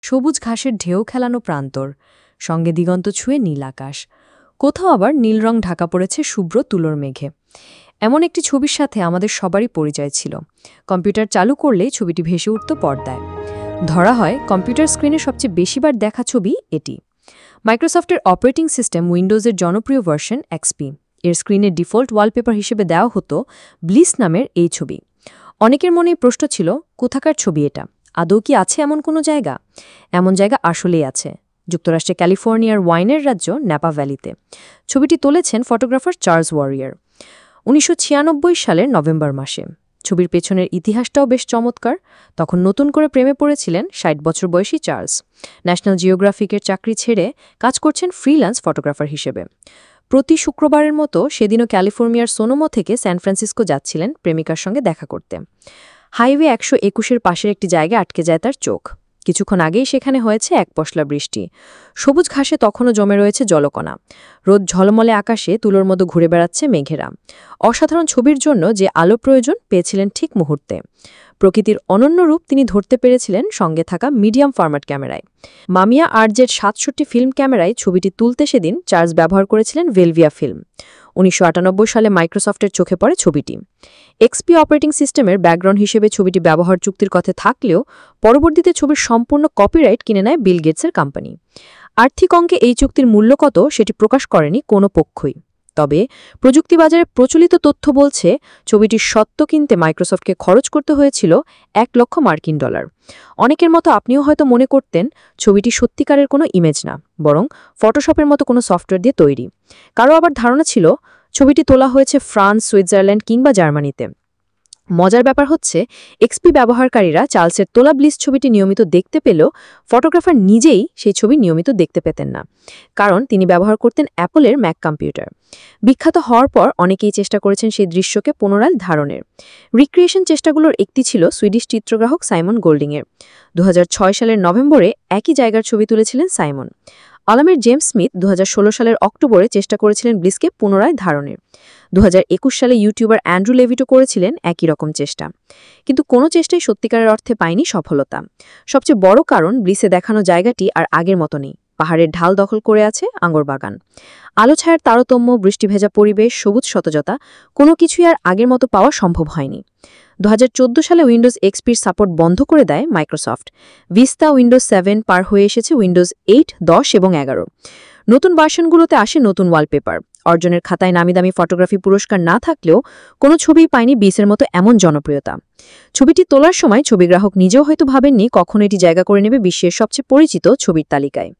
সবুজ ঘাসের ঢেউ খেলানো প্রান্তর, সঙ্গে দিগন্ত ছুঁয়ে নীল আকাশ, কোথাও আবার নীল রং ঢাকা পড়েছে শুভ্র তুলোর মেঘে। এমন একটি ছবির সাথে আমাদের সবারই পরিচয় ছিল। কম্পিউটার চালু করলেই ছবিটি ভেসে উঠত পর্দায়। ধরা হয় কম্পিউটার স্ক্রিনে সবচেয়ে বেশিবার দেখা ছবি এটি। মাইক্রোসফটের অপারেটিং সিস্টেম উইন্ডোজের জনপ্রিয় ভার্সন এক্সপি এর স্ক্রিনের ডিফল্ট ওয়ালপেপার হিসেবে দেওয়া হতো ব্লিস নামের এই ছবি। অনেকের মনেই প্রশ্ন ছিল, কোথাকার ছবি এটা? আদৌ কি আছে এমন কোনো জায়গা? এমন জায়গা আসলেই আছে, যুক্তরাষ্ট্রে ক্যালিফোর্নিয়ার ওয়াইনের রাজ্য ন্যাপা ভ্যালিতে। ছবিটি তুলেছেন ফটোগ্রাফার চার্লস ওয়ারিয়ার 1996 সালের নভেম্বর মাসে। ছবির পেছনের ইতিহাসটাও বেশ চমৎকার। তখন নতুন করে প্রেমে পড়েছিলেন 60 বছর বয়সী চার্লস। ন্যাশনাল জিওগ্রাফিকের চাকরি ছেড়ে কাজ করছেন ফ্রিল্যান্স ফটোগ্রাফার হিসেবে। প্রতি শুক্রবারের মতো সেদিনও ক্যালিফোর্নিয়ার সোনোমো থেকে স্যান ফ্রান্সিসকো যাচ্ছিলেন প্রেমিকার সঙ্গে দেখা করতে। হাইওয়ে 121-এর পাশের একটি জায়গায় আটকে যায় তার চোখ। কিছুক্ষণ আগেই সেখানে হয়েছে এক পশলা বৃষ্টি। সবুজ ঘাসে তখনও জমে রয়েছে জলকণা। রোদ ঝলমলে আকাশে তুলোর মতো ঘুরে বেড়াচ্ছে মেঘেরা। অসাধারণ ছবির জন্য যে আলো প্রয়োজন পেয়েছিলেন ঠিক মুহূর্তে। প্রকৃতির অনন্য রূপ তিনি ধরতে পেরেছিলেন সঙ্গে থাকা মিডিয়াম ফরম্যাট ক্যামেরায়। মামিয়া আরজেড 67 ফিল্ম ক্যামেরায় ছবিটি তুলতে সেদিন চার্লস ব্যবহার করেছিলেন ভেলভিয়া ফিল্ম। 1998 সালে মাইক্রোসফটের চোখে পড়ে ছবিটি। এক্সপি অপারেটিং সিস্টেমের ব্যাকগ্রাউন্ড হিসেবে ছবিটি ব্যবহার চুক্তির কথা থাকলেও পরবর্তীতে ছবির সম্পূর্ণ কপিরাইট কিনে নেয় বিল গেটসের কোম্পানি। আর্থিক অঙ্কে এই চুক্তির মূল্য কত সেটি প্রকাশ করেনি কোনো পক্ষই। তবে প্রযুক্তি বাজারে প্রচলিত তথ্য বলছে ছবিটির স্বত্ব কিনতে মাইক্রোসফটকে খরচ করতে হয়েছিল $1,00,000। অনেকের মতো আপনিও হয়তো মনে করতেন ছবিটি সত্যিকারের কোনো ইমেজ না, বরং ফটোশপের মতো কোনো সফটওয়্যার দিয়ে তৈরি। কারো আবার ধারণা ছিল ছবিটি তোলা হয়েছে ফ্রান্স, সুইজারল্যান্ড কিংবা জার্মানিতে। মজার ব্যাপার হচ্ছে, এক্সপি ব্যবহারকারীরা চার্লসের তোলা ব্লিস ছবিটি নিয়মিত দেখতে পেলেও ফটোগ্রাফার নিজেই সেই ছবি নিয়মিত দেখতে পেতেন না, কারণ তিনি ব্যবহার করতেন অ্যাপলের ম্যাক কম্পিউটার। বিখ্যাত হওয়ার পর অনেকেই চেষ্টা করেছেন সেই দৃশ্যকে পুনরায় ধারণের। রিক্রিয়েশন চেষ্টাগুলোর একটি ছিল সুইডিশ চিত্রগ্রাহক সাইমন গোল্ডিংয়ের। 2006 সালের নভেম্বরে একই জায়গার ছবি তুলেছিলেন সাইমন। আলামের জেমস স্মিথ 2016 সালের অক্টোবরে চেষ্টা করেছিলেন ব্লিসকে পুনরায় ধারণের। 2021 সালে ইউটিউবার অ্যান্ড্রু লেভিটো করেছিলেন একই রকম চেষ্টা, কিন্তু কোনো চেষ্টাই সত্যিকারের অর্থে পায়নি সফলতা। সবচেয়ে বড় কারণ, ব্লিসে দেখানো জায়গাটি আর আগের মতো নেই। পাহাড়ের ঢাল দখল করে আছে আঙ্গুর বাগান। আলো ছায়ার তারতম্য, বৃষ্টি ভেজা পরিবেশ, সবুজ সতেজতা, কোনো কিছুই আর আগের মতো পাওয়া সম্ভব হয়নি। 2014 সালে উইন্ডোজ এক্সপির সাপোর্ট বন্ধ করে দেয় মাইক্রোসফট। ভিস্তা, উইন্ডোজ 7 পার হয়ে এসেছে উইন্ডোজ 8, 10 এবং 11। নতুন ভার্সনগুলোতে আসে নতুন ওয়ালপেপার। অর্জনের খাতায় নামিদামি ফটোগ্রাফি পুরস্কার না থাকলেও কোনো ছবিই পায়নি বিসের মতো এমন জনপ্রিয়তা। ছবিটি তোলার সময় ছবিগ্রাহক নিজেও হয়তো ভাবেননি কখন এটি জায়গা করে নেবে বিশ্বের সবচেয়ে পরিচিত ছবির তালিকায়।